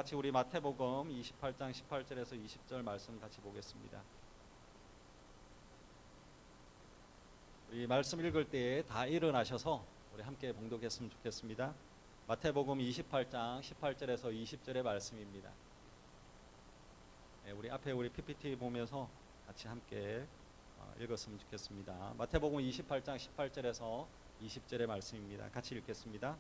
같이 우리 마태복음 28장 18절에서 20절 말씀 같이 보겠습니다. 우리 말씀 읽을 때에 다 일어나셔서 우리 함께 봉독했으면 좋겠습니다. 마태복음 28장 18절에서 20절의 말씀입니다. 우리 앞에 우리 PPT 보면서 같이 함께 읽었으면 좋겠습니다. 마태복음 28장 18절에서 20절의 말씀입니다. 같이 읽겠습니다.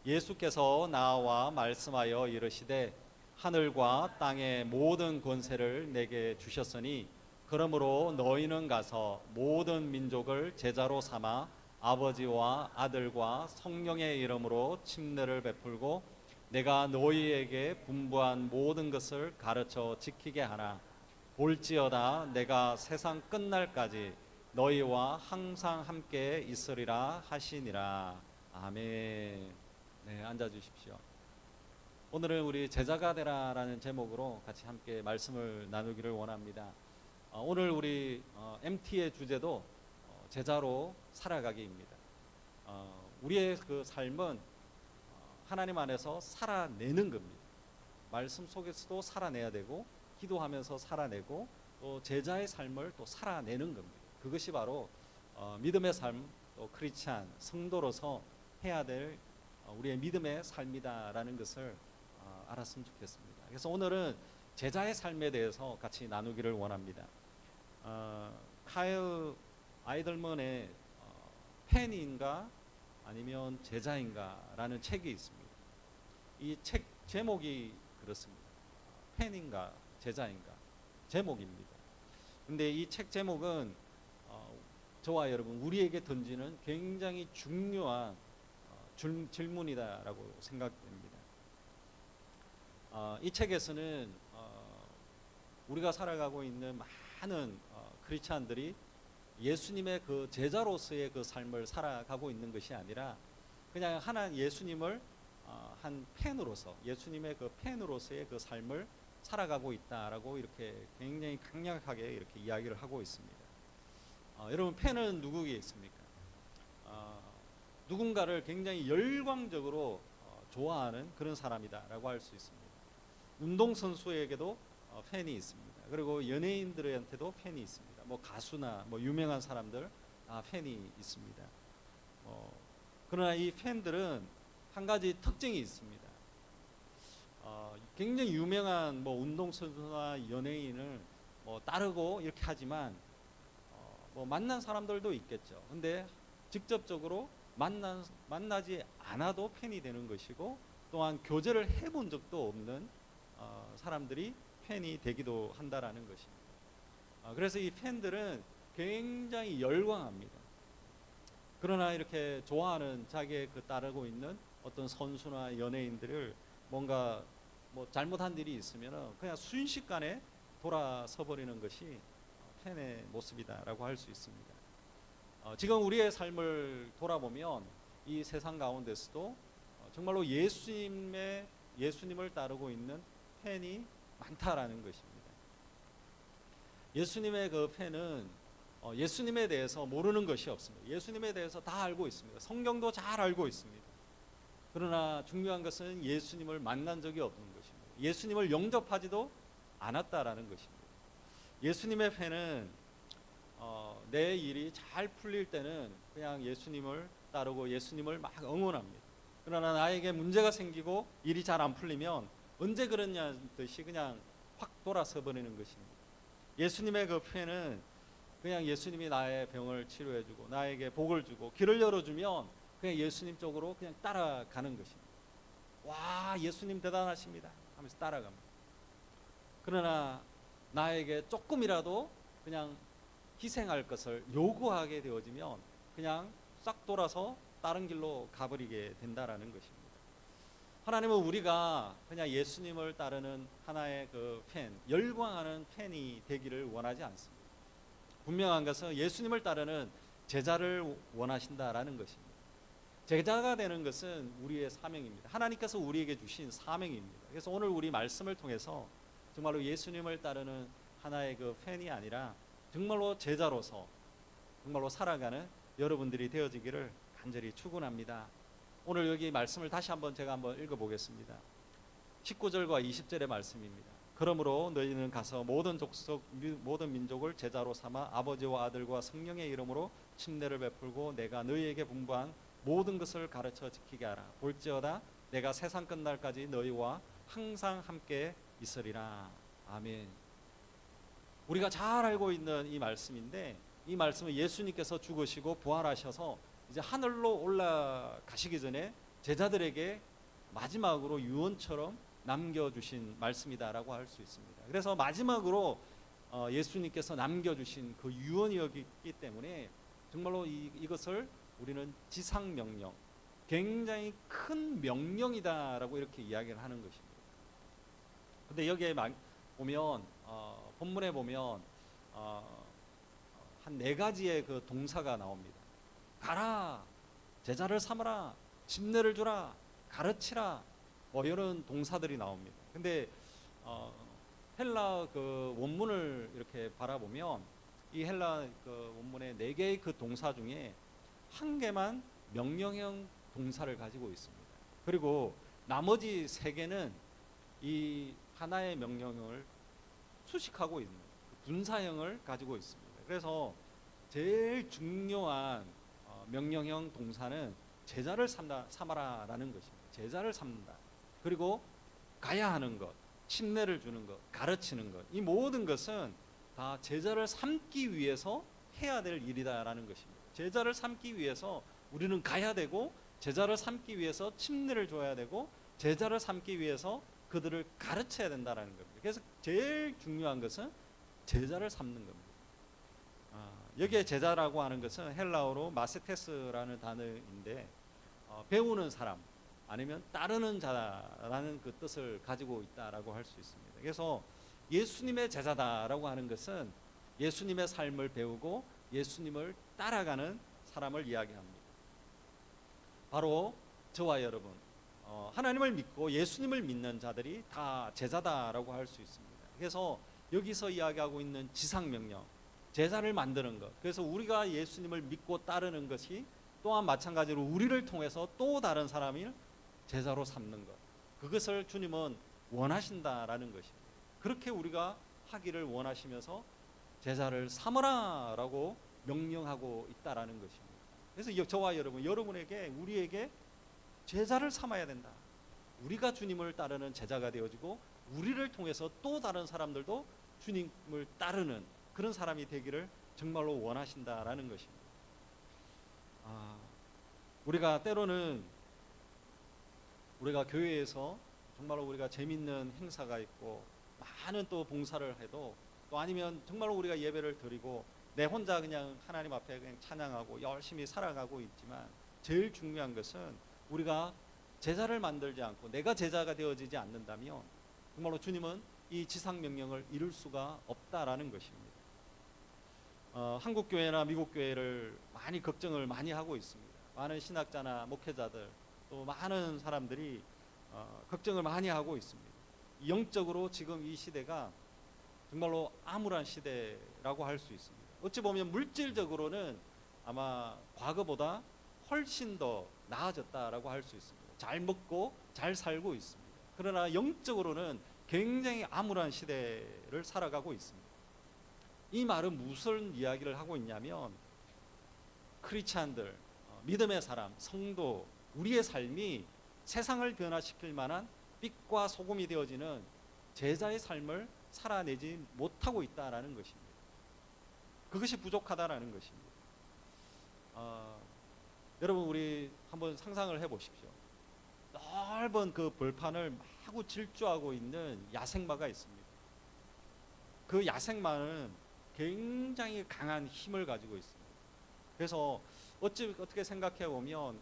예수께서 나와 말씀하여 이르시되 하늘과 땅의 모든 권세를 내게 주셨으니 그러므로 너희는 가서 모든 민족을 제자로 삼아 아버지와 아들과 성령의 이름으로 침례를 베풀고 내가 너희에게 분부한 모든 것을 가르쳐 지키게 하나 볼지어다 내가 세상 끝날까지 너희와 항상 함께 있으리라 하시니라. 아멘. 네, 앉아주십시오. 오늘은 우리 제자가 되라라는 제목으로 같이 함께 말씀을 나누기를 원합니다. 오늘 우리 MT의 주제도 제자로 살아가기입니다. 우리의 그 삶은 하나님 안에서 살아내는 겁니다. 말씀 속에서도 살아내야 되고 기도하면서 살아내고 또 제자의 삶을 또 살아내는 겁니다. 그것이 바로 믿음의 삶, 또 크리스찬 성도로서 해야 될 우리의 믿음의 삶이다라는 것을 알았으면 좋겠습니다. 그래서 오늘은 제자의 삶에 대해서 같이 나누기를 원합니다. 카일 아이들먼의 팬인가 아니면 제자인가라는 책이 있습니다. 이 책 제목이 그렇습니다. 팬인가 제자인가 제목입니다. 근데 이 책 제목은 저와 여러분 우리에게 던지는 굉장히 중요한 질문이다라고 생각됩니다. 이 책에서는 우리가 살아가고 있는 많은 크리스찬들이 예수님의 그 제자로서의 그 삶을 살아가고 있는 것이 아니라 그냥 하나님 예수님을 한 팬으로서 예수님의 그 팬으로서의 그 삶을 살아가고 있다라고 이렇게 굉장히 강력하게 이렇게 이야기를 하고 있습니다. 여러분 팬은 누구에게 있습니까? 누군가를 굉장히 열광적으로 좋아하는 그런 사람이다라고 할 수 있습니다. 운동선수에게도 팬이 있습니다. 그리고 연예인들한테도 팬이 있습니다. 뭐 가수나 뭐 유명한 사람들 팬이 있습니다. 그러나 이 팬들은 한 가지 특징이 있습니다. 굉장히 유명한 뭐 운동선수나 연예인을 뭐 따르고 이렇게 하지만 뭐 만난 사람들도 있겠죠. 근데 직접적으로 만나지 않아도 팬이 되는 것이고 또한 교제를 해본 적도 없는 사람들이 팬이 되기도 한다라는 것입니다. 그래서 이 팬들은 굉장히 열광합니다. 그러나 이렇게 좋아하는 자기의 그 따르고 있는 어떤 선수나 연예인들을 뭔가 뭐 잘못한 일이 있으면 그냥 순식간에 돌아서 버리는 것이 팬의 모습이다라고 할 수 있습니다. 지금 우리의 삶을 돌아보면 이 세상 가운데서도 정말로 예수님을 따르고 있는 팬이 많다라는 것입니다. 예수님의 그 팬은 예수님에 대해서 모르는 것이 없습니다. 예수님에 대해서 다 알고 있습니다. 성경도 잘 알고 있습니다. 그러나 중요한 것은 예수님을 만난 적이 없는 것입니다. 예수님을 영접하지도 않았다라는 것입니다. 예수님의 팬은 내 일이 잘 풀릴 때는 그냥 예수님을 따르고 예수님을 막 응원합니다. 그러나 나에게 문제가 생기고 일이 잘 안 풀리면 언제 그랬냐는 듯이 그냥 확 돌아서 버리는 것입니다. 예수님의 그 팬은 그냥 예수님이 나의 병을 치료해주고 나에게 복을 주고 길을 열어주면 그냥 예수님 쪽으로 그냥 따라가는 것입니다. 와, 예수님 대단하십니다 하면서 따라갑니다. 그러나 나에게 조금이라도 그냥 희생할 것을 요구하게 되어지면 그냥 싹 돌아서 다른 길로 가버리게 된다라는 것입니다. 하나님은 우리가 그냥 예수님을 따르는 하나의 그 팬, 열광하는 팬이 되기를 원하지 않습니다. 분명한 것은 예수님을 따르는 제자를 원하신다라는 것입니다. 제자가 되는 것은 우리의 사명입니다. 하나님께서 우리에게 주신 사명입니다. 그래서 오늘 우리 말씀을 통해서 정말로 예수님을 따르는 하나의 그 팬이 아니라 정말로 제자로서 정말로 살아가는 여러분들이 되어지기를 간절히 축원합니다. 오늘 여기 말씀을 다시 한번 제가 한번 읽어보겠습니다. 19절과 20절의 말씀입니다. 그러므로 너희는 가서 모든 족속 모든 민족을 제자로 삼아 아버지와 아들과 성령의 이름으로 침례를 베풀고 내가 너희에게 분부한 모든 것을 가르쳐 지키게 하라. 볼지어다 내가 세상 끝날까지 너희와 항상 함께 있으리라. 아멘. 우리가 잘 알고 있는 이 말씀인데, 이 말씀은 예수님께서 죽으시고 부활하셔서 이제 하늘로 올라가시기 전에 제자들에게 마지막으로 유언처럼 남겨주신 말씀이다라고 할 수 있습니다. 그래서 마지막으로 예수님께서 남겨주신 그 유언이었기 때문에 정말로 이것을 우리는 지상명령, 굉장히 큰 명령이다라고 이렇게 이야기를 하는 것입니다. 근데 여기에 보면 본문에 보면 한 4가지의 그 동사가 나옵니다. 가라, 제자를 삼으라, 침례를 주라, 가르치라, 뭐 이런 동사들이 나옵니다. 근데 헬라 그 원문을 이렇게 바라보면 이 헬라 그 원문의 4개의 그 동사 중에 1개만 명령형 동사를 가지고 있습니다. 그리고 나머지 3개는 이 하나의 명령을 수식하고 있는 분사형을 가지고 있습니다. 그래서 제일 중요한 명령형 동사는 제자를 삼아라라는 것입니다. 제자를 삼는다. 그리고 가야 하는 것, 침례를 주는 것, 가르치는 것, 이 모든 것은 다 제자를 삼기 위해서 해야 될 일이다라는 것입니다. 제자를 삼기 위해서 우리는 가야 되고, 제자를 삼기 위해서 침례를 줘야 되고, 제자를 삼기 위해서 그들을 가르쳐야 된다라는 겁니다. 그래서 제일 중요한 것은 제자를 삼는 겁니다. 여기에 제자라고 하는 것은 헬라어로 마세테스라는 단어인데 배우는 사람 아니면 따르는 자라는 그 뜻을 가지고 있다라고 할 수 있습니다. 그래서 예수님의 제자다라고 하는 것은 예수님의 삶을 배우고 예수님을 따라가는 사람을 이야기합니다. 바로 저와 여러분, 하나님을 믿고 예수님을 믿는 자들이 다 제자다라고 할 수 있습니다. 그래서 여기서 이야기하고 있는 지상명령, 제자를 만드는 것, 그래서 우리가 예수님을 믿고 따르는 것이 또한 마찬가지로 우리를 통해서 또 다른 사람을 제자로 삼는 것, 그것을 주님은 원하신다라는 것입니다. 그렇게 우리가 하기를 원하시면서 제자를 삼으라라고 명령하고 있다라는 것입니다. 그래서 저와 여러분에게 우리에게 제자를 삼아야 된다. 우리가 주님을 따르는 제자가 되어지고 우리를 통해서 또 다른 사람들도 주님을 따르는 그런 사람이 되기를 정말로 원하신다라는 것입니다. 우리가 때로는 우리가 교회에서 정말로 우리가 재밌는 행사가 있고 많은 또 봉사를 해도, 또 아니면 정말로 우리가 예배를 드리고 내 혼자 그냥 하나님 앞에 그냥 찬양하고 열심히 살아가고 있지만, 제일 중요한 것은 우리가 제자를 만들지 않고 내가 제자가 되어지지 않는다면 정말로 주님은 이 지상 명령을 이룰 수가 없다라는 것입니다. 한국 교회나 미국 교회를 많이 걱정을 많이 하고 있습니다. 많은 신학자나 목회자들 또 많은 사람들이 걱정을 많이 하고 있습니다. 영적으로 지금 이 시대가 정말로 암울한 시대라고 할 수 있습니다. 어찌 보면 물질적으로는 아마 과거보다 훨씬 더 나아졌다라고 할 수 있습니다. 잘 먹고 잘 살고 있습니다. 그러나 영적으로는 굉장히 암울한 시대를 살아가고 있습니다. 이 말은 무슨 이야기를 하고 있냐면, 크리스찬들, 믿음의 사람, 성도, 우리의 삶이 세상을 변화시킬 만한 빛과 소금이 되어지는 제자의 삶을 살아내지 못하고 있다라는 것입니다. 그것이 부족하다라는 것입니다. 여러분, 우리 한번 상상을 해보십시오. 넓은 그 벌판을 마구 질주하고 있는 야생마가 있습니다. 그 야생마는 굉장히 강한 힘을 가지고 있습니다. 그래서 어떻게 생각해 보면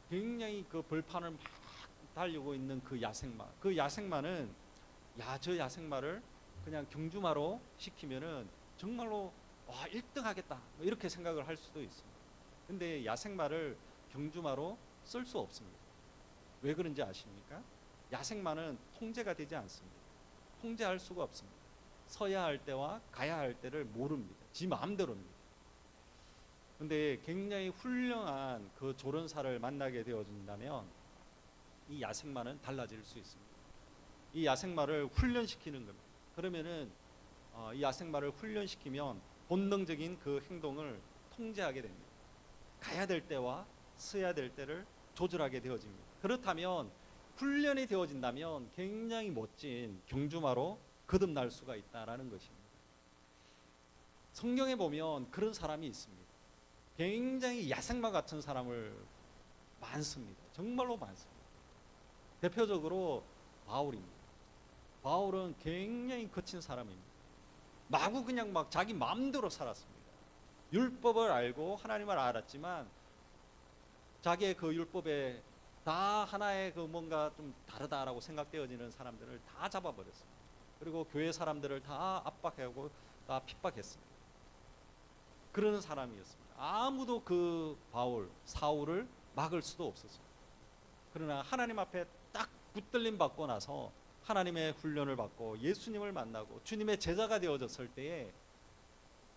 굉장히 그 벌판을 막 달리고 있는 그 야생마는 저 야생마를 그냥 경주마로 시키면은 정말로 1등 하겠다 이렇게 생각을 할 수도 있습니다. 근데 야생마를 경주마로 쓸 수 없습니다. 왜 그런지 아십니까? 야생마는 통제가 되지 않습니다. 통제할 수가 없습니다. 서야 할 때와 가야 할 때를 모릅니다. 지 마음대로입니다. 근데 굉장히 훌륭한 그 조련사를 만나게 되어진다면 이 야생마는 달라질 수 있습니다. 이 야생마를 훈련시키는 겁니다. 그러면은 이 야생마를 훈련시키면 본능적인 그 행동을 통제하게 됩니다. 가야 될 때와 서야 될 때를 조절하게 되어집니다. 그렇다면 훈련이 되어진다면 굉장히 멋진 경주마로 거듭날 수가 있다라는 것입니다. 성경에 보면 그런 사람이 있습니다. 굉장히 야생마 같은 사람을 많습니다. 정말로 많습니다. 대표적으로 바울입니다. 바울은 굉장히 거친 사람입니다. 마구 그냥 막 자기 마음대로 살았습니다. 율법을 알고 하나님을 알았지만 자기의 그 율법에 다 하나의 그 뭔가 좀 다르다라고 생각되어지는 사람들을 다 잡아버렸습니다. 그리고 교회 사람들을 다 압박하고 다 핍박했습니다. 그런 사람이었습니다. 아무도 그 바울, 사울을 막을 수도 없었습니다. 그러나 하나님 앞에 딱 붙들림 받고 나서 하나님의 훈련을 받고 예수님을 만나고 주님의 제자가 되어졌을 때에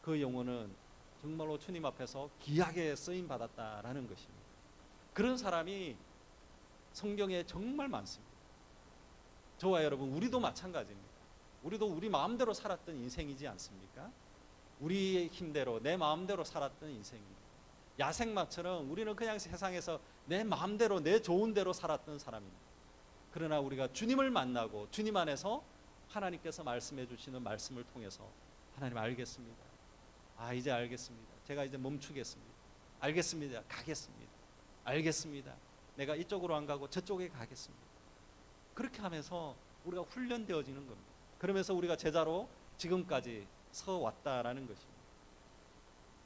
그 영혼은 정말로 주님 앞에서 귀하게 쓰임 받았다라는 것입니다. 그런 사람이 성경에 정말 많습니다. 저와 여러분, 우리도 마찬가지입니다. 우리도 우리 마음대로 살았던 인생이지 않습니까? 우리의 힘대로 내 마음대로 살았던 인생입니다. 야생마처럼 우리는 그냥 세상에서 내 마음대로 내 좋은 대로 살았던 사람입니다. 그러나 우리가 주님을 만나고 주님 안에서 하나님께서 말씀해 주시는 말씀을 통해서 하나님 알겠습니다. 이제 알겠습니다. 제가 이제 멈추겠습니다. 알겠습니다. 가겠습니다. 알겠습니다. 내가 이쪽으로 안 가고 저쪽에 가겠습니다. 그렇게 하면서 우리가 훈련되어지는 겁니다. 그러면서 우리가 제자로 지금까지 서 왔다라는 것입니다.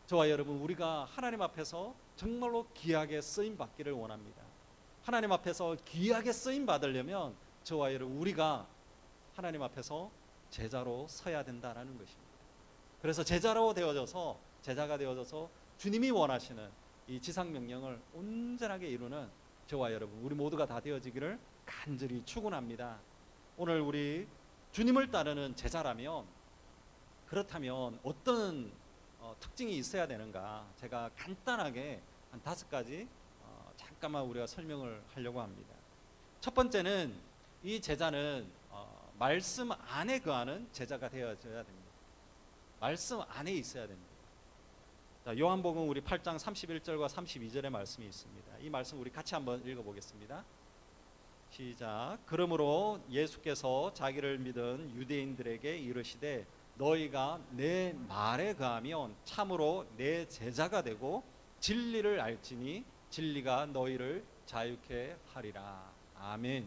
저와 여러분, 우리가 하나님 앞에서 정말로 귀하게 쓰임 받기를 원합니다. 하나님 앞에서 귀하게 쓰임 받으려면 저와 여러분, 우리가 하나님 앞에서 제자로 서야 된다라는 것입니다. 그래서 제자가 되어져서 주님이 원하시는 이 지상 명령을 온전하게 이루는 저와 여러분, 우리 모두가 다 되어지기를 간절히 축원합니다. 오늘 우리 주님을 따르는 제자라면, 그렇다면 어떤 특징이 있어야 되는가, 제가 간단하게 한 5가지 잠깐만 우리가 설명을 하려고 합니다. 첫 번째는 이 제자는 말씀 안에 거하는 제자가 되어져야 됩니다. 말씀 안에 있어야 됩니다. 자, 요한복음 우리 8장 31절과 32절의 말씀이 있습니다. 이 말씀 우리 같이 한번 읽어보겠습니다. 시작. 그러므로 예수께서 자기를 믿은 유대인들에게 이르시되 너희가 내 말에 거하면 참으로 내 제자가 되고 진리를 알지니 진리가 너희를 자유케 하리라. 아멘.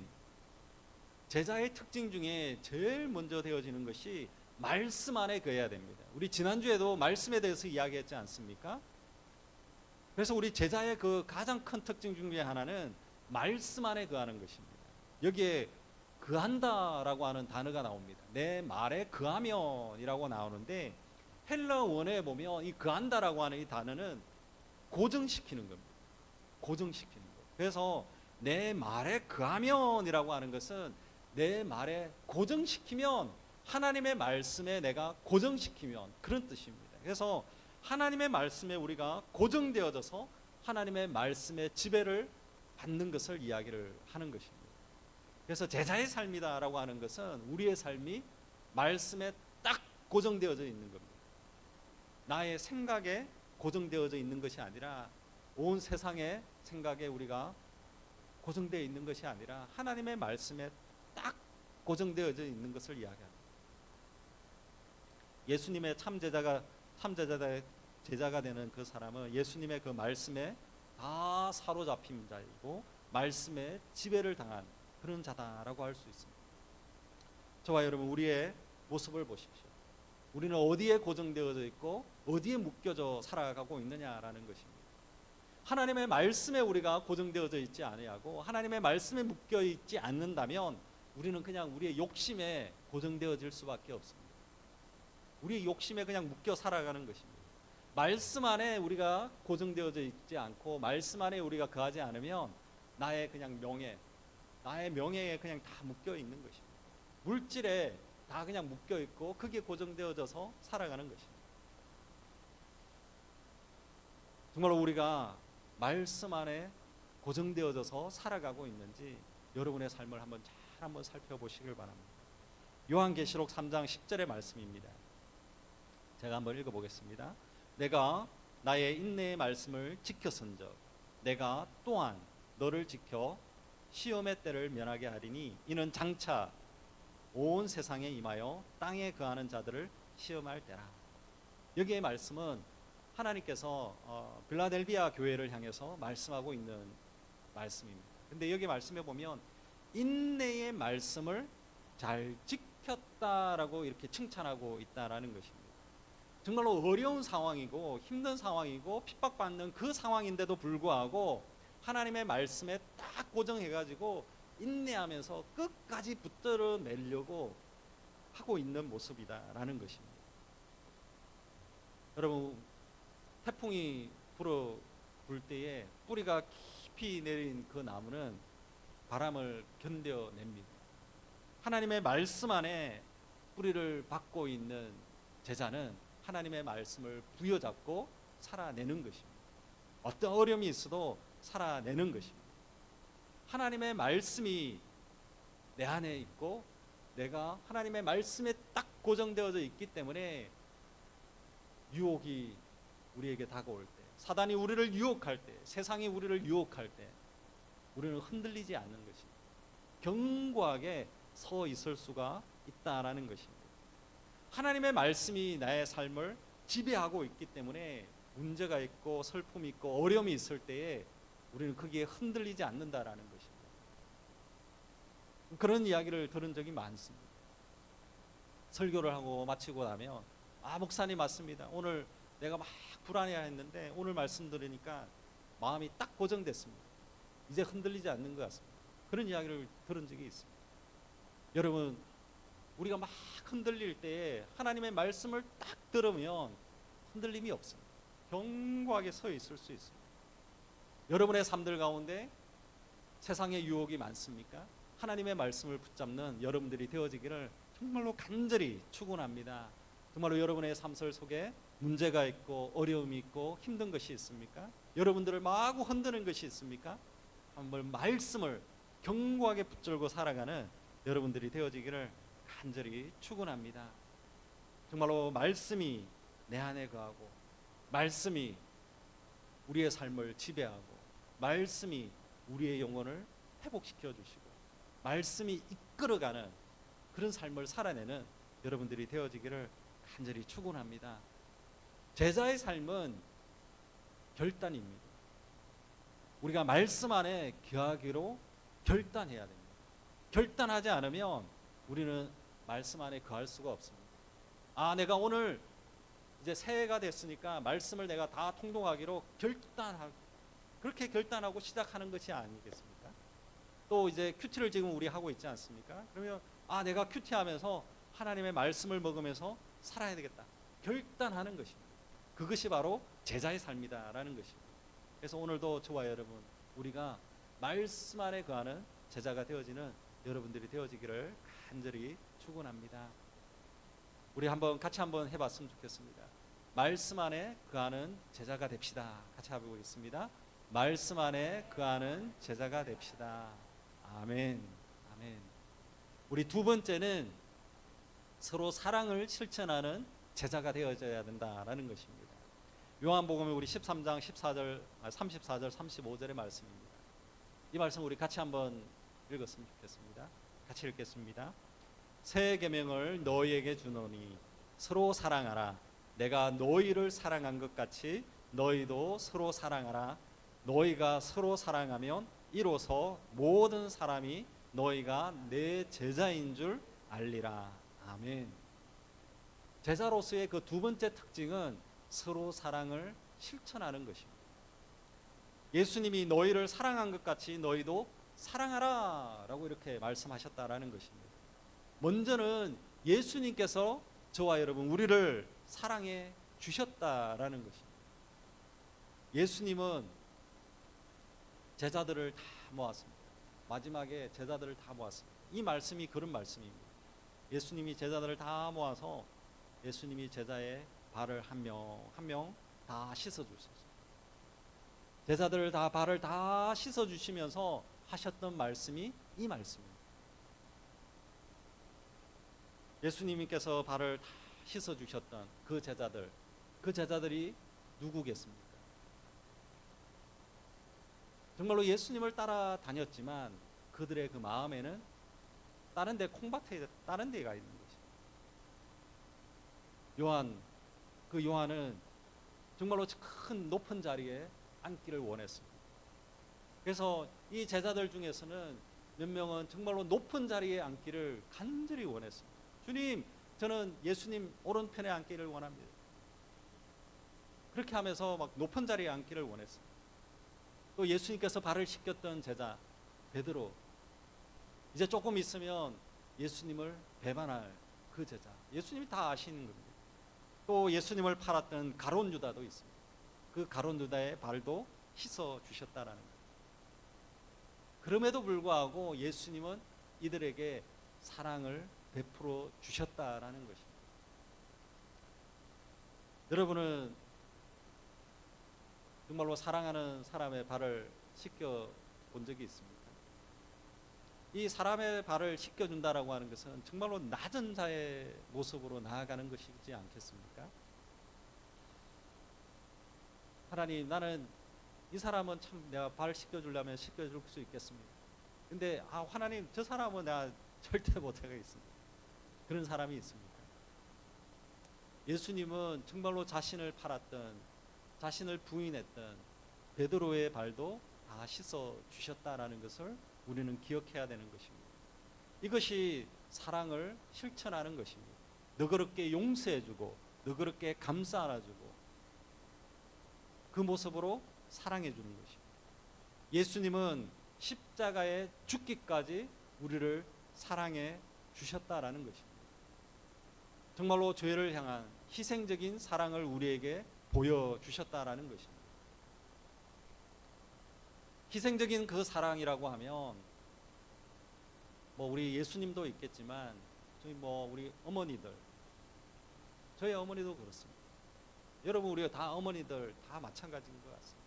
제자의 특징 중에 제일 먼저 되어지는 것이 말씀 안에 거해야 됩니다. 우리 지난주에도 말씀에 대해서 이야기했지 않습니까? 그래서 우리 제자의 그 가장 큰 특징 중에 하나는 말씀 안에 거하는 것입니다. 여기에 거한다라고 하는 단어가 나옵니다. 내 말에 거하면이라고 나오는데 헬라 원어에 보면 이 거한다라고 하는 이 단어는 고정시키는 겁니다. 고정시키는 것. 그래서 내 말에 거하면이라고 하는 것은 내 말에 고정시키면, 하나님의 말씀에 내가 고정시키면, 그런 뜻입니다. 그래서 하나님의 말씀에 우리가 고정되어져서 하나님의 말씀의 지배를 받는 것을 이야기를 하는 것입니다. 그래서 제자의 삶이다라고 하는 것은 우리의 삶이 말씀에 딱 고정되어져 있는 겁니다. 나의 생각에 고정되어져 있는 것이 아니라, 온 세상의 생각에 우리가 고정되어 있는 것이 아니라 하나님의 말씀에 딱 고정되어져 있는 것을 이야기합니다. 예수님의 제자가 되는 그 사람은 예수님의 그 말씀에 다 사로잡힌 자이고 말씀에 지배를 당한 그런 자다라고 할 수 있습니다. 저와 여러분, 우리의 모습을 보십시오. 우리는 어디에 고정되어져 있고 어디에 묶여져 살아가고 있느냐라는 것입니다. 하나님의 말씀에 우리가 고정되어져 있지 아니하고 하나님의 말씀에 묶여 있지 않는다면 우리는 그냥 우리의 욕심에 고정되어질 수밖에 없습니다. 우리의 욕심에 그냥 묶여 살아가는 것입니다. 말씀 안에 우리가 고정되어져 있지 않고 말씀 안에 우리가 거하지 않으면 나의 그냥 나의 명예에 그냥 다 묶여 있는 것입니다. 물질에 다 그냥 묶여 있고 그게 고정되어져서 살아가는 것입니다. 정말로 우리가 말씀 안에 고정되어져서 살아가고 있는지 여러분의 삶을 한번 잘 한번 살펴보시길 바랍니다. 요한계시록 3장 10절의 말씀입니다. 제가 한번 읽어보겠습니다. 내가 나의 인내의 말씀을 지켰은즉 내가 또한 너를 지켜 시험의 때를 면하게 하리니 이는 장차 온 세상에 임하여 땅에 거하는 자들을 시험할 때라. 여기의 말씀은 하나님께서 빌라델비아 교회를 향해서 말씀하고 있는 말씀입니다. 근데 여기 말씀해 보면 인내의 말씀을 잘 지켰다라고 이렇게 칭찬하고 있다라는 것입니다. 정말로 어려운 상황이고 힘든 상황이고 핍박받는 그 상황인데도 불구하고 하나님의 말씀에 딱 고정해가지고 인내하면서 끝까지 붙들어 내려고 하고 있는 모습이다라는 것입니다. 여러분, 태풍이 불어 불 때에 뿌리가 깊이 내린 그 나무는 바람을 견뎌냅니다. 하나님의 말씀 안에 뿌리를 받고 있는 제자는 하나님의 말씀을 부여잡고 살아내는 것입니다. 어떤 어려움이 있어도 살아내는 것입니다. 하나님의 말씀이 내 안에 있고 내가 하나님의 말씀에 딱 고정되어져 있기 때문에 유혹이 우리에게 다가올 때, 사단이 우리를 유혹할 때, 세상이 우리를 유혹할 때 우리는 흔들리지 않는 것입니다. 견고하게 서 있을 수가 있다라는 것입니다. 하나님의 말씀이 나의 삶을 지배하고 있기 때문에 문제가 있고 슬픔이 있고 어려움이 있을 때에 우리는 거기에 흔들리지 않는다라는 것입니다. 그런 이야기를 들은 적이 많습니다. 설교를 하고 마치고 나면 목사님 맞습니다. 오늘 내가 막 불안해했는데 오늘 말씀 들으니까 마음이 딱 고정됐습니다. 이제 흔들리지 않는 것 같습니다. 그런 이야기를 들은 적이 있습니다. 여러분, 우리가 막 흔들릴 때에 하나님의 말씀을 딱 들으면 흔들림이 없습니다. 견고하게 서 있을 수 있습니다. 여러분의 삶들 가운데 세상의 유혹이 많습니까? 하나님의 말씀을 붙잡는 여러분들이 되어지기를 정말로 간절히 축원합니다. 정말로 여러분의 삶 속에 문제가 있고 어려움이 있고 힘든 것이 있습니까? 여러분들을 마구 흔드는 것이 있습니까? 한번 말씀을 견고하게 붙들고 살아가는 여러분들이 되어지기를 간절히 축원합니다. 정말로 말씀이 내 안에 거하고 말씀이 우리의 삶을 지배하고 말씀이 우리의 영혼을 회복시켜 주시고 말씀이 이끌어가는 그런 삶을 살아내는 여러분들이 되어지기를 간절히 축원합니다. 제자의 삶은 결단입니다. 우리가 말씀 안에 거하기로 결단해야 됩니다. 결단하지 않으면 우리는 말씀 안에 거할 수가 없습니다. 내가 오늘 이제 새해가 됐으니까 말씀을 내가 다 통독하기로 결단하고 그렇게 결단하고 시작하는 것이 아니겠습니까? 또 이제 큐티를 지금 우리 하고 있지 않습니까? 그러면 내가 큐티하면서 하나님의 말씀을 먹으면서 살아야 되겠다. 결단하는 것입니다. 그것이 바로 제자의 삶이다라는 것입니다. 그래서 오늘도 저와 여러분 우리가 말씀 안에 거하는 제자가 되어지는 여러분들이 되어지기를 간절히 축원합니다. 우리 같이 한번 해봤으면 좋겠습니다. 말씀 안에 거하는 제자가 됩시다. 같이 해보겠습니다. 말씀 안에 거하는 제자가 됩시다. 아멘. 아멘. 우리 두 번째는 서로 사랑을 실천하는 제자가 되어져야 된다라는 것입니다. 요한복음에 우리 13장 14절, 34절, 35절의 말씀입니다. 이 말씀 우리 같이 한번 읽었으면 좋겠습니다. 같이 읽겠습니다. 새 계명을 너희에게 주노니 서로 사랑하라. 내가 너희를 사랑한 것 같이 너희도 서로 사랑하라. 너희가 서로 사랑하면 이로써 모든 사람이 너희가 내 제자인 줄 알리라. 아멘. 제자로서의 그 두 번째 특징은 서로 사랑을 실천하는 것입니다. 예수님이 너희를 사랑한 것 같이 너희도 사랑하라 라고 이렇게 말씀하셨다라는 것입니다. 먼저는 예수님께서 저와 여러분 우리를 사랑해 주셨다라는 것입니다. 예수님은 제자들을 다 모았습니다. 마지막에 제자들을 다 모았습니다. 이 말씀이 그런 말씀입니다. 예수님이 제자들을 다 모아서 예수님이 제자의 발을 한 명 한 명 다 씻어주셨어요. 제자들을 다 발을 다 씻어주시면서 하셨던 말씀이 이 말씀입니다. 예수님께서 발을 다 씻어 주셨던 그 제자들이 누구겠습니까? 정말로 예수님을 따라다녔지만 그들의 그 마음에는 다른 데 콩밭에 다른 데가 있는 것입니다. 요한은 정말로 큰 높은 자리에 앉기를 원했습니다. 그래서 이 제자들 중에서는 몇 명은 정말로 높은 자리에 앉기를 간절히 원했습니다. 주님, 저는 예수님 오른편에 앉기를 원합니다. 그렇게 하면서 막 높은 자리에 앉기를 원했습니다. 또 예수님께서 발을 씻겼던 제자 베드로, 이제 조금 있으면 예수님을 배반할 그 제자, 예수님이 다 아시는 겁니다. 또 예수님을 팔았던 가룟 유다도 있습니다. 그 가룟 유다의 발도 씻어 주셨다라는 거예요. 그럼에도 불구하고 예수님은 이들에게 사랑을 베풀어 주셨다라는 것입니다. 여러분은 정말로 사랑하는 사람의 발을 씻겨 본 적이 있습니까? 이 사람의 발을 씻겨준다라고 하는 것은 정말로 낮은 자의 모습으로 나아가는 것이지 않겠습니까? 하나님, 나는 이 사람은 참 내가 발 씻겨주려면 씻겨줄 수 있겠습니다. 근데 하나님, 저 사람은 내가 절대 못하겠습니다. 그런 사람이 있습니까? 예수님은 정말로 자신을 팔았던, 자신을 부인했던 베드로의 발도 다 씻어 주셨다라는 것을 우리는 기억해야 되는 것입니다. 이것이 사랑을 실천하는 것입니다. 너그럽게 용서해주고 너그럽게 감싸 안아주고 그 모습으로 사랑해주는 것입니다. 예수님은 십자가에 죽기까지 우리를 사랑해 주셨다라는 것입니다. 정말로 죄를 향한 희생적인 사랑을 우리에게 보여주셨다라는 것입니다. 희생적인 그 사랑이라고 하면 우리 예수님도 있겠지만 우리 어머니들, 저희 어머니도 그렇습니다. 여러분, 우리가 다 어머니들 다 마찬가지인 것 같습니다.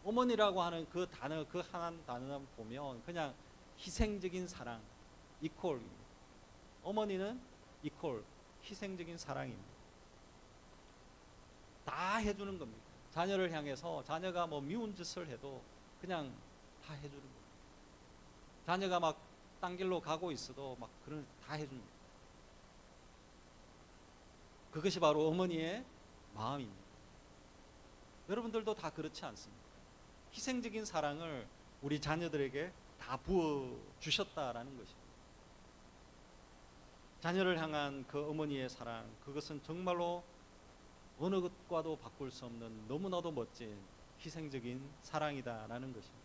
어머니라고 하는 그 단어, 그 한 단어만 보면 그냥 희생적인 사랑 이퀄입니다. 어머니는 이퀄 희생적인 사랑입니다. 다 해주는 겁니다. 자녀를 향해서 자녀가 미운 짓을 해도 그냥 다 해주는 겁니다. 자녀가 막 딴 길로 가고 있어도 다 해줍니다. 그것이 바로 어머니의 마음입니다. 여러분들도 다 그렇지 않습니까? 희생적인 사랑을 우리 자녀들에게 다 부어주셨다라는 것입니다. 자녀를 향한 그 어머니의 사랑, 그것은 정말로 어느 것과도 바꿀 수 없는 너무나도 멋진 희생적인 사랑이다라는 것입니다.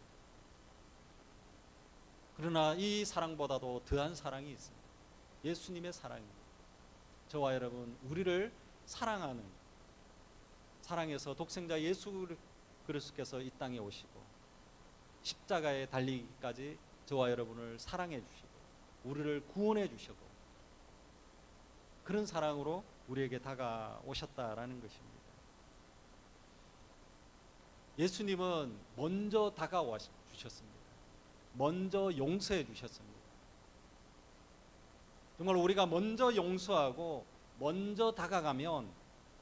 그러나 이 사랑보다도 더한 사랑이 있습니다. 예수님의 사랑입니다. 저와 여러분, 우리를 사랑하는, 사랑해서 독생자 예수 그리스도께서 이 땅에 오시고 십자가에 달리기까지 저와 여러분을 사랑해 주시고 우리를 구원해 주시고 그런 사랑으로 우리에게 다가오셨다라는 것입니다. 예수님은 먼저 다가와 주셨습니다. 먼저 용서해 주셨습니다. 정말 우리가 먼저 용서하고 먼저 다가가면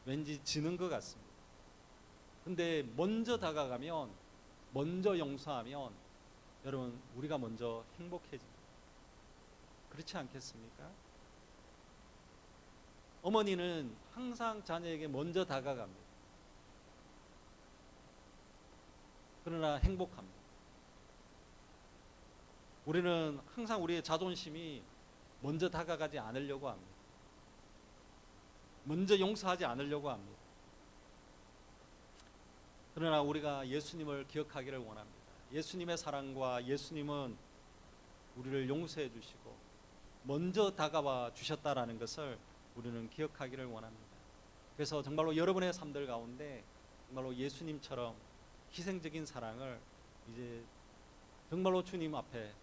왠지 지는 것 같습니다. 근데 먼저 다가가면, 먼저 용서하면 여러분, 우리가 먼저 행복해집니다. 그렇지 않겠습니까? 어머니는 항상 자녀에게 먼저 다가갑니다. 그러나 행복합니다. 우리는 항상 우리의 자존심이 먼저 다가가지 않으려고 합니다. 먼저 용서하지 않으려고 합니다. 그러나 우리가 예수님을 기억하기를 원합니다. 예수님의 사랑과 예수님은 우리를 용서해 주시고 먼저 다가와 주셨다라는 것을 우리는 기억하기를 원합니다. 그래서 정말로 여러분의 삶들 가운데 정말로 예수님처럼 희생적인 사랑을 이제 정말로 주님 앞에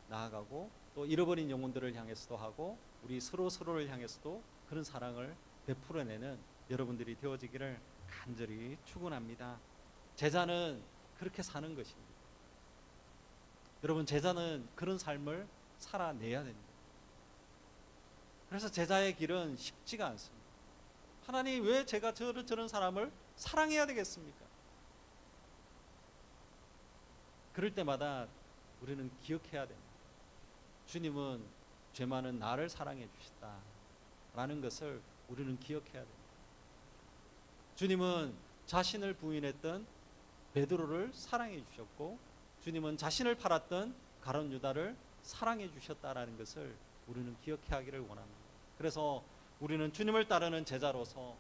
나아가고 또 잃어버린 영혼들을 향해서도 하고 우리 서로를 향해서도 그런 사랑을 베풀어내는 여러분들이 되어지기를 간절히 축원합니다. 제자는 그렇게 사는 것입니다. 여러분, 제자는 그런 삶을 살아내야 됩니다. 그래서 제자의 길은 쉽지가 않습니다. 하나님, 왜 제가 저런 사람을 사랑해야 되겠습니까? 그럴 때마다 우리는 기억해야 됩니다. 주님은 죄 많은 나를 사랑해 주셨다라는 것을 우리는 기억해야 됩니다. 주님은 자신을 부인했던 베드로를 사랑해 주셨고, 주님은 자신을 팔았던 가룟 유다를 사랑해 주셨다라는 것을 우리는 기억하기를 원합니다. 그래서 우리는 주님을 따르는 제자로서,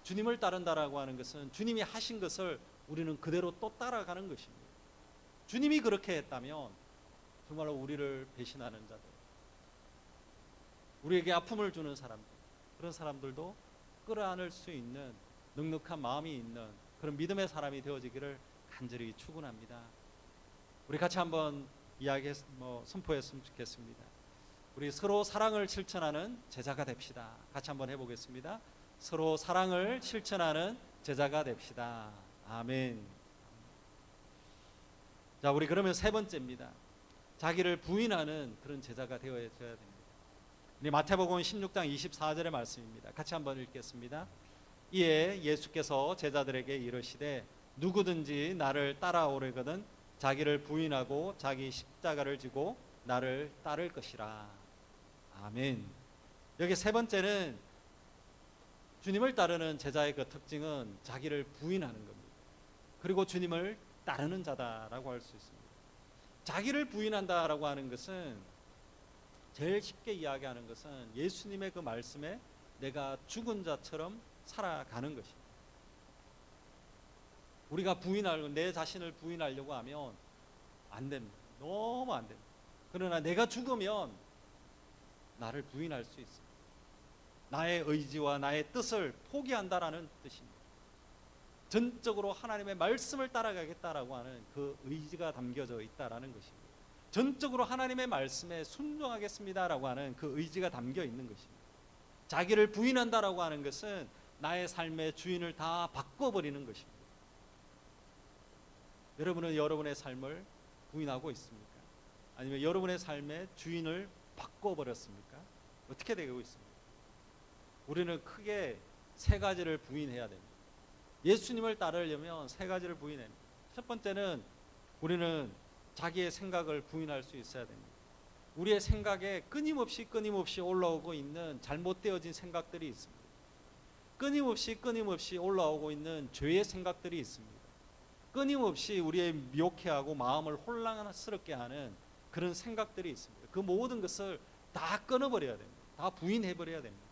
주님을 따른다라고 하는 것은 주님이 하신 것을 우리는 그대로 또 따라가는 것입니다. 주님이 그렇게 했다면 정말로 우리를 배신하는 자들, 우리에게 아픔을 주는 사람들, 그런 사람들도 끌어안을 수 있는 넉넉한 마음이 있는 그런 믿음의 사람이 되어지기를 간절히 축원합니다. 우리 같이 한번 선포했으면 좋겠습니다. 우리 서로 사랑을 실천하는 제자가 됩시다. 같이 한번 해보겠습니다. 서로 사랑을 실천하는 제자가 됩시다. 아멘. 자, 우리 그러면 세 번째입니다. 자기를 부인하는 그런 제자가 되어야 됩니다. 마태복음 16장 24절의 말씀입니다. 같이 한번 읽겠습니다. 이에 예수께서 제자들에게 이르시되 누구든지 나를 따라오려거든 자기를 부인하고 자기 십자가를 지고 나를 따를 것이라. 아멘. 여기 세 번째는 주님을 따르는 제자의 그 특징은 자기를 부인하는 겁니다. 그리고 주님을 따르는 자다라고 할 수 있습니다. 자기를 부인한다라고 하는 것은, 제일 쉽게 이야기하는 것은 예수님의 그 말씀에 내가 죽은 자처럼 살아가는 것입니다. 우리가 내 자신을 부인하려고 하면 안 됩니다. 너무 안 됩니다. 그러나 내가 죽으면 나를 부인할 수 있습니다. 나의 의지와 나의 뜻을 포기한다라는 뜻입니다. 전적으로 하나님의 말씀을 따라가겠다라고 하는 그 의지가 담겨져 있다라는 것입니다. 전적으로 하나님의 말씀에 순종하겠습니다라고 하는 그 의지가 담겨 있는 것입니다. 자기를 부인한다라고 하는 것은 나의 삶의 주인을 다 바꿔버리는 것입니다. 여러분은 여러분의 삶을 부인하고 있습니까? 아니면 여러분의 삶의 주인을 바꿔버렸습니까? 어떻게 되고 있습니까? 우리는 크게 세 가지를 부인해야 됩니다. 예수님을 따르려면 세 가지를 부인해야 됩니다. 첫 번째는 우리는 자기의 생각을 부인할 수 있어야 됩니다. 우리의 생각에 끊임없이 올라오고 있는 잘못되어진 생각들이 있습니다. 끊임없이 올라오고 있는 죄의 생각들이 있습니다. 끊임없이 우리의 미혹해하고 마음을 혼란스럽게 하는 그런 생각들이 있습니다. 그 모든 것을 다 끊어버려야 됩니다. 다 부인해버려야 됩니다.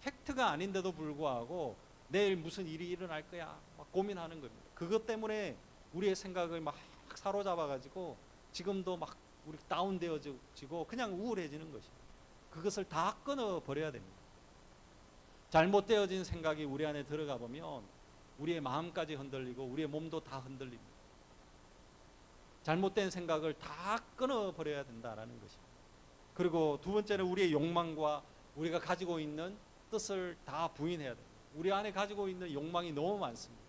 팩트가 아닌데도 불구하고 내일 무슨 일이 일어날 거야 막 고민하는 겁니다. 그것 때문에 우리의 생각을 막 사로잡아가지고 지금도 막 우리 다운되어지고 그냥 우울해지는 것입니다. 그것을 다 끊어버려야 됩니다. 잘못되어진 생각이 우리 안에 들어가 보면 우리의 마음까지 흔들리고 우리의 몸도 다 흔들립니다. 잘못된 생각을 다 끊어버려야 된다라는 것입니다. 그리고 두 번째는 우리의 욕망과 우리가 가지고 있는 뜻을 다 부인해야 됩니다. 우리 안에 가지고 있는 욕망이 너무 많습니다.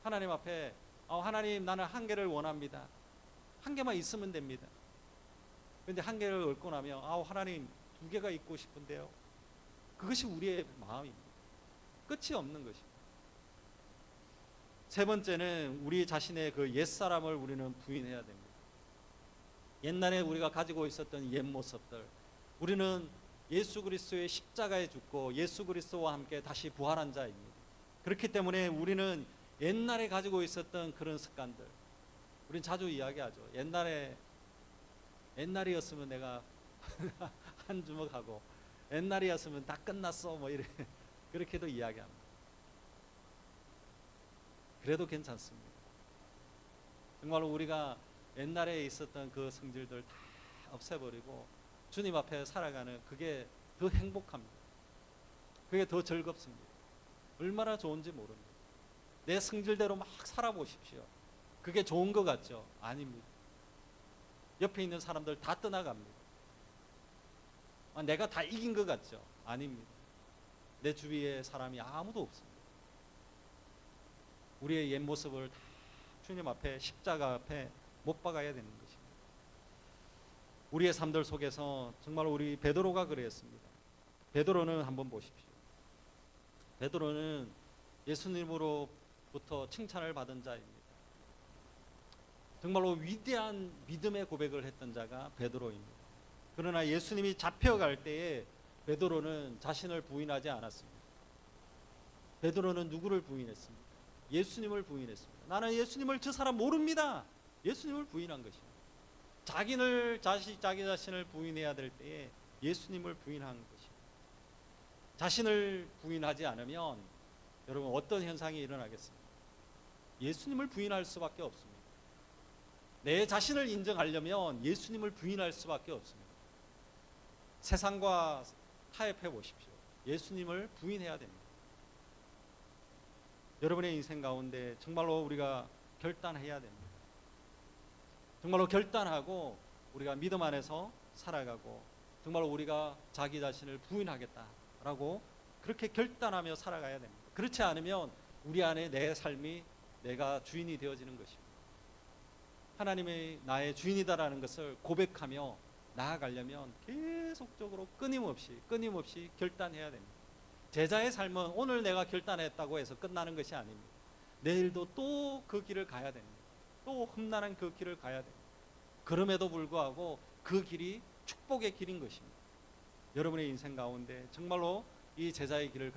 하나님 앞에 하나님, 나는 한 개를 원합니다. 한 개만 있으면 됩니다. 그런데 한 개를 얻고 나면 하나님, 두 개가 있고 싶은데요. 그것이 우리의 마음입니다. 끝이 없는 것입니다. 세 번째는 우리 자신의 그 옛사람을 우리는 부인해야 됩니다. 옛날에 우리가 가지고 있었던 옛 모습들, 우리는 예수 그리스도의 십자가에 죽고 예수 그리스도와 함께 다시 부활한 자입니다. 그렇기 때문에 우리는 옛날에 가지고 있었던 그런 습관들, 우린 자주 이야기하죠. 옛날이었으면 내가 한 주먹하고 옛날이었으면 다 끝났어 뭐 이래 그렇게도 이야기합니다. 그래도 괜찮습니다. 정말로 우리가 옛날에 있었던 그 성질들 다 없애버리고 주님 앞에 살아가는 그게 더 행복합니다. 그게 더 즐겁습니다. 얼마나 좋은지 모릅니다. 내 성질대로 막 살아보십시오. 그게 좋은 것 같죠? 아닙니다. 옆에 있는 사람들 다 떠나갑니다. 내가 다 이긴 것 같죠? 아닙니다. 내 주위에 사람이 아무도 없습니다. 우리의 옛 모습을 다 주님 앞에 십자가 앞에 못 박아야 되는 것입니다. 우리의 삶들 속에서 정말 우리 베드로가 그랬습니다. 베드로는 한번 보십시오. 베드로는 예수님으로부터 칭찬을 받은 자입니다. 정말로 위대한 믿음의 고백을 했던 자가 베드로입니다. 그러나 예수님이 잡혀갈 때에 베드로는 자신을 부인하지 않았습니다. 베드로는 누구를 부인했습니까? 예수님을 부인했습니다. 나는 예수님을 저 사람 모릅니다. 예수님을 부인한 것입니다. 자기 자신을 부인해야 될 때에 예수님을 부인한 것입니다. 자신을 부인하지 않으면 여러분 어떤 현상이 일어나겠습니까? 예수님을 부인할 수밖에 없습니다. 내 자신을 인정하려면 예수님을 부인할 수밖에 없습니다. 세상과 타협해 보십시오. 예수님을 부인해야 됩니다. 여러분의 인생 가운데 정말로 우리가 결단해야 됩니다. 정말로 결단하고 우리가 믿음 안에서 살아가고 정말로 우리가 자기 자신을 부인하겠다라고 그렇게 결단하며 살아가야 됩니다. 그렇지 않으면 우리 안에 내 삶이 내가 주인이 되어지는 것입니다. 하나님이 나의 주인이다라는 것을 고백하며 나아가려면 계속적으로 끊임없이 결단해야 됩니다. 제자의 삶은 오늘 내가 결단했다고 해서 끝나는 것이 아닙니다. 내일도 또 그 길을 가야 됩니다. 또 험난한 그 길을 가야 됩니다. 그럼에도 불구하고 그 길이 축복의 길인 것입니다. 여러분의 인생 가운데 정말로 이 제자의 길을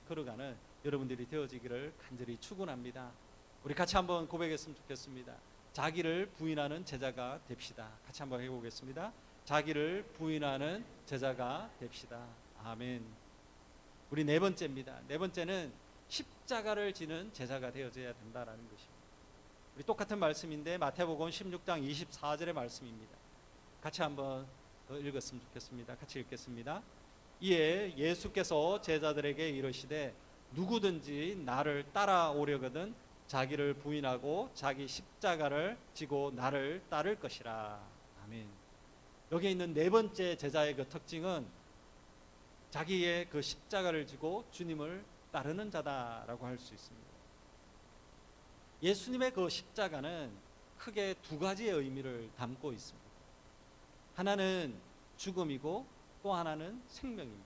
걸어가는 여러분들이 되어지기를 간절히 축원합니다. 우리 같이 한번 고백했으면 좋겠습니다. 자기를 부인하는 제자가 됩시다. 같이 한번 해보겠습니다. 자기를 부인하는 제자가 됩시다. 아멘. 우리 네 번째입니다. 네 번째는 십자가를 지는 제자가 되어져야 된다라는 것입니다. 우리 똑같은 말씀인데 마태복음 16장 24절의 말씀입니다. 같이 한번 더 읽었으면 좋겠습니다. 같이 읽겠습니다. 이에 예수께서 제자들에게 이르시되 누구든지 나를 따라오려거든 자기를 부인하고 자기 십자가를 지고 나를 따를 것이라. 아멘. 여기에 있는 네 번째 제자의 그 특징은 자기의 그 십자가를 지고 주님을 따르는 자다라고 할 수 있습니다. 예수님의 그 십자가는 크게 두 가지의 의미를 담고 있습니다. 하나는 죽음이고 또 하나는 생명입니다.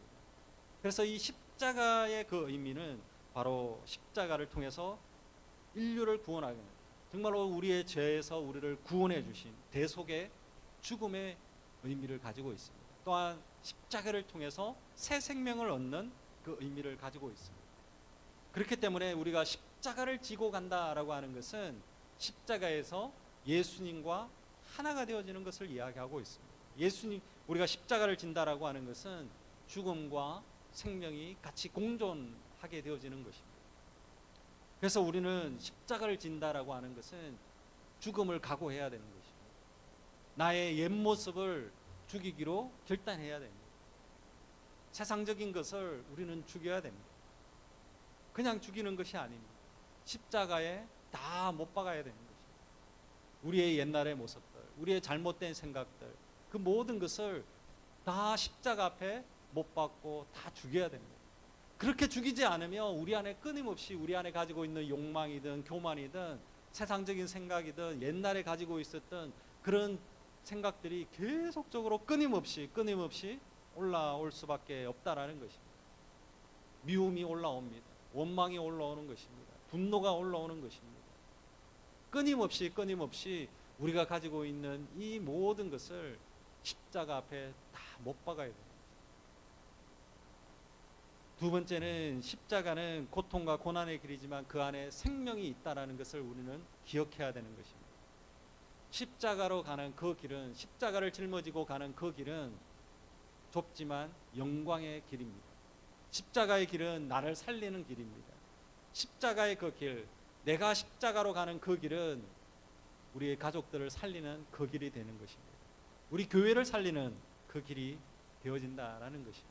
그래서 이 십자가의 그 의미는 바로 십자가를 통해서 인류를 구원하게 됩니다. 정말로 우리의 죄에서 우리를 구원해 주신 대속의 죽음의 의미를 가지고 있습니다. 또한 십자가를 통해서 새 생명을 얻는 그 의미를 가지고 있습니다. 그렇기 때문에 우리가 십자가를 지고 간다라고 하는 것은 십자가에서 예수님과 하나가 되어지는 것을 이야기하고 있습니다. 우리가 십자가를 진다라고 하는 것은 죽음과 생명이 같이 공존하게 되어지는 것입니다. 그래서 우리는 십자가를 진다라고 하는 것은 죽음을 각오해야 되는 것입니다. 나의 옛 모습을 죽이기로 결단해야 됩니다. 세상적인 것을 우리는 죽여야 됩니다. 그냥 죽이는 것이 아닙니다. 십자가에 다 못 박아야 되는 것입니다. 우리의 옛날의 모습들, 우리의 잘못된 생각들, 그 모든 것을 다 십자가 앞에 못 박고 다 죽여야 됩니다. 그렇게 죽이지 않으면 우리 안에 끊임없이 우리 안에 가지고 있는 욕망이든 교만이든 세상적인 생각이든 옛날에 가지고 있었던 그런 생각들이 계속적으로 끊임없이 올라올 수밖에 없다라는 것입니다. 미움이 올라옵니다. 원망이 올라오는 것입니다. 분노가 올라오는 것입니다. 끊임없이 우리가 가지고 있는 이 모든 것을 십자가 앞에 다 못 박아야 됩니다. 두 번째는 십자가는 고통과 고난의 길이지만 그 안에 생명이 있다라는 것을 우리는 기억해야 되는 것입니다. 십자가로 가는 그 길은, 십자가를 짊어지고 가는 그 길은 좁지만 영광의 길입니다. 십자가의 길은 나를 살리는 길입니다. 십자가의 그 길, 내가 십자가로 가는 그 길은 우리의 가족들을 살리는 그 길이 되는 것입니다. 우리 교회를 살리는 그 길이 되어진다라는 것입니다.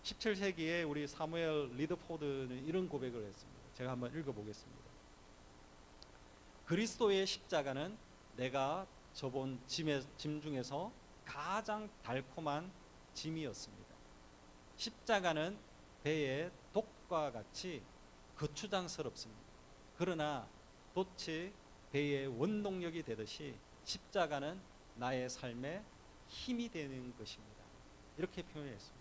17세기에 우리 사무엘 리드포드는 이런 고백을 했습니다. 제가 한번 읽어보겠습니다. 그리스도의 십자가는 내가 져본 짐 중에서 가장 달콤한 짐이었습니다. 십자가는 배의 독과 같이 거추장스럽습니다. 그러나 돛이 배의 원동력이 되듯이 십자가는 나의 삶의 힘이 되는 것입니다. 이렇게 표현했습니다.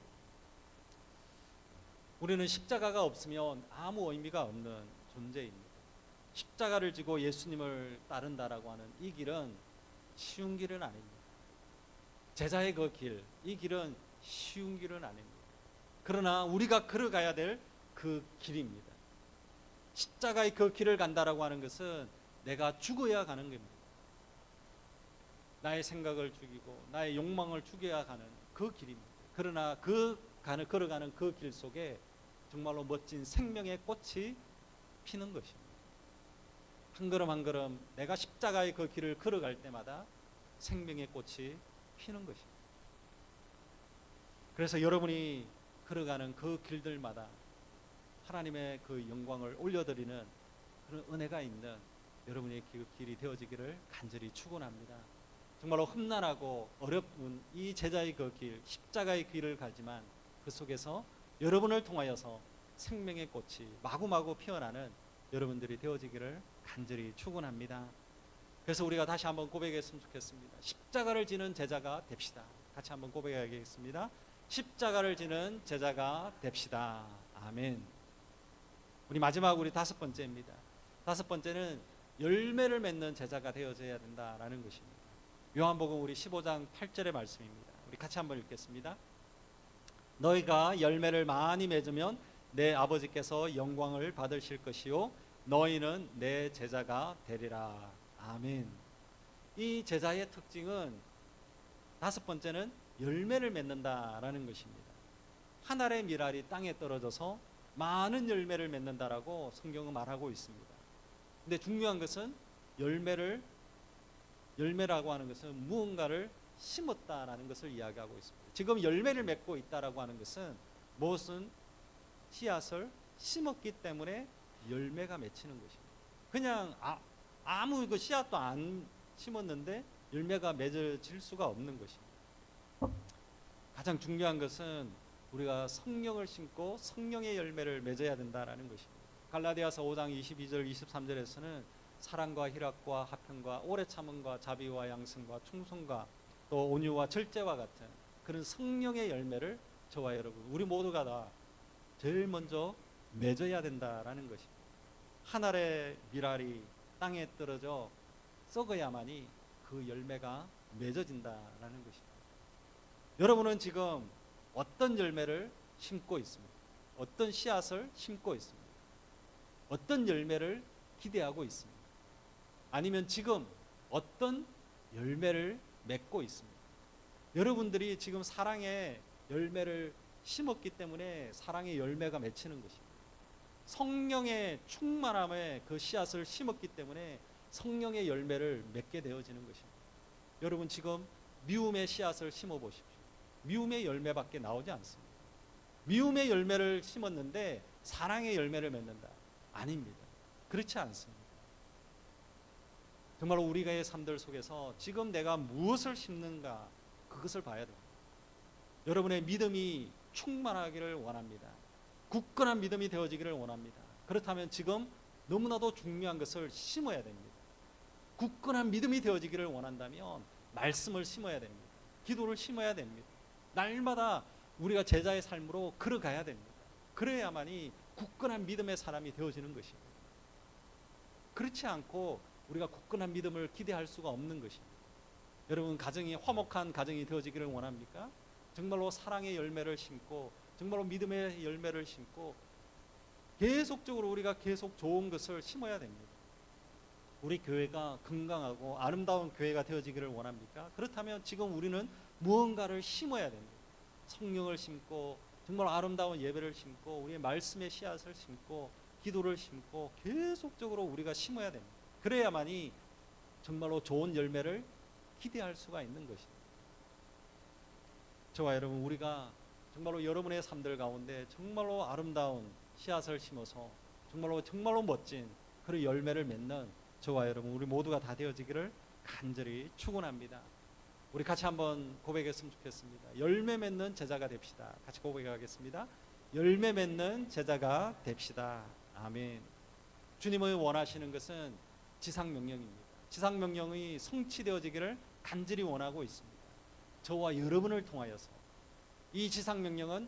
우리는 십자가가 없으면 아무 의미가 없는 존재입니다. 십자가를 지고 예수님을 따른다라고 하는 이 길은 쉬운 길은 아닙니다. 제자의 그 길, 이 길은 쉬운 길은 아닙니다. 그러나 우리가 걸어가야 될 그 길입니다. 십자가의 그 길을 간다라고 하는 것은 내가 죽어야 가는 겁니다. 나의 생각을 죽이고 나의 욕망을 죽여야 가는 그 길입니다. 그러나 걸어가는 그 길 속에 정말로 멋진 생명의 꽃이 피는 것입니다. 한 걸음 한 걸음 내가 십자가의 그 길을 걸어갈 때마다 생명의 꽃이 피는 것입니다. 그래서 여러분이 걸어가는 그 길들마다 하나님의 그 영광을 올려드리는 그런 은혜가 있는 여러분의 그 길이 되어지기를 간절히 축원합니다. 정말로 험난하고 어려운 이 제자의 그 길, 십자가의 길을 가지만 그 속에서 여러분을 통하여서 생명의 꽃이 마구마구 피어나는 여러분들이 되어지기를 간절히 축원합니다. 그래서 우리가 다시 한번 고백했으면 좋겠습니다. 십자가를 지는 제자가 됩시다. 같이 한번 고백하겠습니다. 십자가를 지는 제자가 됩시다. 아멘. 우리 마지막 우리 다섯 번째입니다. 다섯 번째는 열매를 맺는 제자가 되어져야 된다라는 것입니다. 요한복음 우리 15장 8절의 말씀입니다. 우리 같이 한번 읽겠습니다. 너희가 열매를 많이 맺으면 내 아버지께서 영광을 받으실 것이요 너희는 내 제자가 되리라. 아멘. 이 제자의 특징은 다섯 번째는 열매를 맺는다라는 것입니다. 한 알의 밀알이 땅에 떨어져서 많은 열매를 맺는다라고 성경은 말하고 있습니다. 근데 중요한 것은 열매라고 하는 것은 무언가를 심었다라는 것을 이야기하고 있습니다. 지금 열매를 맺고 있다라고 하는 것은 무엇은 씨앗을 심었기 때문에 열매가 맺히는 것입니다. 그냥 아무 그 씨앗도 안 심었는데 열매가 맺어질 수가 없는 것입니다. 가장 중요한 것은 우리가 성령을 심고 성령의 열매를 맺어야 된다라는 것입니다. 갈라디아서 5장 22절 23절에서는 사랑과 희락과 화평과 오래 참음과 자비와 양승과 충성과 또 온유와 절제와 같은 그런 성령의 열매를 저와 여러분 우리 모두가 다 제일 먼저 맺어야 된다라는 것입니다. 한 알의 밀알이 땅에 떨어져 썩어야만이 그 열매가 맺어진다라는 것입니다. 여러분은 지금 어떤 열매를 심고 있습니다. 어떤 씨앗을 심고 있습니다. 어떤 열매를 기대하고 있습니다. 아니면 지금 어떤 열매를 맺고 있습니다. 여러분들이 지금 사랑의 열매를 심었기 때문에 사랑의 열매가 맺히는 것입니다. 성령의 충만함에 그 씨앗을 심었기 때문에 성령의 열매를 맺게 되어지는 것입니다. 여러분 지금 미움의 씨앗을 심어 보십시오. 미움의 열매밖에 나오지 않습니다. 미움의 열매를 심었는데 사랑의 열매를 맺는다. 아닙니다. 그렇지 않습니다. 정말 우리의 삶들 속에서 지금 내가 무엇을 심는가 그것을 봐야 됩니다. 여러분의 믿음이 충만하기를 원합니다. 굳건한 믿음이 되어지기를 원합니다. 그렇다면 지금 너무나도 중요한 것을 심어야 됩니다. 굳건한 믿음이 되어지기를 원한다면 말씀을 심어야 됩니다. 기도를 심어야 됩니다. 날마다 우리가 제자의 삶으로 걸어가야 됩니다. 그래야만이 굳건한 믿음의 사람이 되어지는 것입니다. 그렇지 않고 우리가 굳건한 믿음을 기대할 수가 없는 것입니다. 여러분 가정이 화목한 가정이 되어지기를 원합니까? 정말로 사랑의 열매를 심고 정말로 믿음의 열매를 심고 계속적으로 우리가 계속 좋은 것을 심어야 됩니다. 우리 교회가 건강하고 아름다운 교회가 되어지기를 원합니까? 그렇다면 지금 우리는 무언가를 심어야 됩니다. 성령을 심고 정말 아름다운 예배를 심고 우리의 말씀의 씨앗을 심고 기도를 심고 계속적으로 우리가 심어야 됩니다. 그래야만이 정말로 좋은 열매를 기대할 수가 있는 것입니다. 저와 여러분 우리가 정말로 여러분의 삶들 가운데 정말로 아름다운 씨앗을 심어서 정말로 멋진 그런 열매를 맺는 저와 여러분 우리 모두가 다 되어지기를 간절히 축원합니다. 우리 같이 한번 고백했으면 좋겠습니다. 열매 맺는 제자가 됩시다. 같이 고백하겠습니다. 열매 맺는 제자가 됩시다. 아멘. 주님의 원하시는 것은 지상명령입니다. 지상명령이 성취되어지기를 간절히 원하고 있습니다. 저와 여러분을 통하여서 이 지상명령은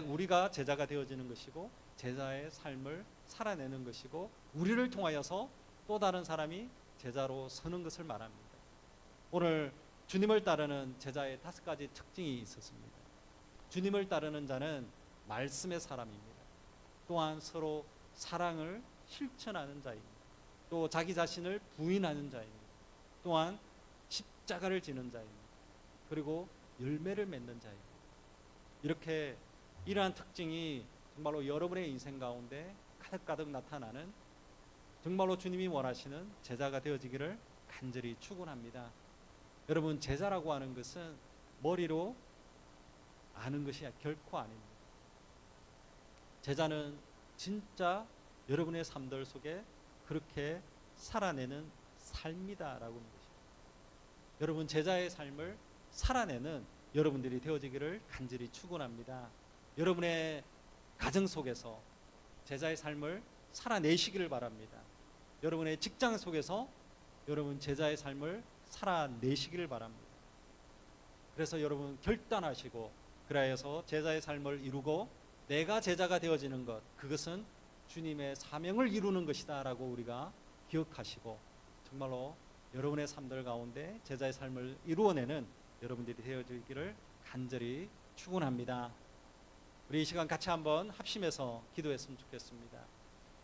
우리가 제자가 되어지는 것이고 제자의 삶을 살아내는 것이고 우리를 통하여서 또 다른 사람이 제자로 서는 것을 말합니다. 오늘 주님을 따르는 제자의 5가지 특징이 있었습니다. 주님을 따르는 자는 말씀의 사람입니다. 또한 서로 사랑을 실천하는 자입니다. 또 자기 자신을 부인하는 자입니다. 또한 십자가를 지는 자입니다. 그리고 열매를 맺는 자입니다. 이렇게 이러한 특징이 정말로 여러분의 인생 가운데 가득가득 나타나는 정말로 주님이 원하시는 제자가 되어지기를 간절히 축원합니다. 여러분, 제자라고 하는 것은 머리로 아는 것이 결코 아닙니다. 제자는 진짜 여러분의 삶들 속에 그렇게 살아내는 삶이다라고 하는 것입니다. 여러분, 제자의 삶을 살아내는 여러분들이 되어지기를 간절히 축원합니다. 여러분의 가정 속에서 제자의 삶을 살아내시기를 바랍니다. 여러분의 직장 속에서 여러분 제자의 삶을 살아내시기를 바랍니다. 그래서 여러분 결단하시고 그래서 제자의 삶을 이루고 내가 제자가 되어지는 것, 그것은 주님의 사명을 이루는 것이다 라고 우리가 기억하시고 정말로 여러분의 삶들 가운데 제자의 삶을 이루어내는 여러분들이 되어지기를 간절히 축원합니다. 우리 이 시간 같이 한번 합심해서 기도했으면 좋겠습니다.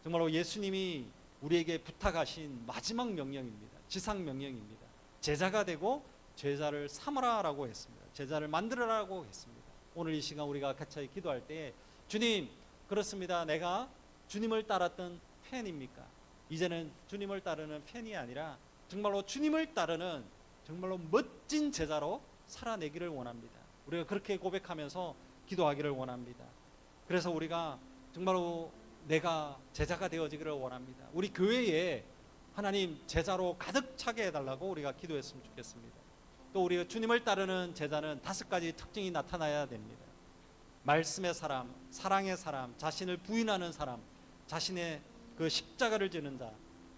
정말로 예수님이 우리에게 부탁하신 마지막 명령입니다. 지상 명령입니다. 제자가 되고 제자를 삼으라라고 했습니다. 제자를 만들어라고 했습니다. 오늘 이 시간 우리가 같이 기도할 때 주님, 그렇습니다. 내가 주님을 따랐던 팬입니까? 이제는 주님을 따르는 팬이 아니라 정말로 주님을 따르는 정말로 멋진 제자로 살아내기를 원합니다. 우리가 그렇게 고백하면서 기도하기를 원합니다. 그래서 우리가 정말로 내가 제자가 되어지기를 원합니다. 우리 교회에 하나님 제자로 가득 차게 해달라고 우리가 기도했으면 좋겠습니다. 또 우리가 주님을 따르는 제자는 5가지 특징이 나타나야 됩니다. 말씀의 사람, 사랑의 사람, 자신을 부인하는 사람, 자신의 그 십자가를 지는 자,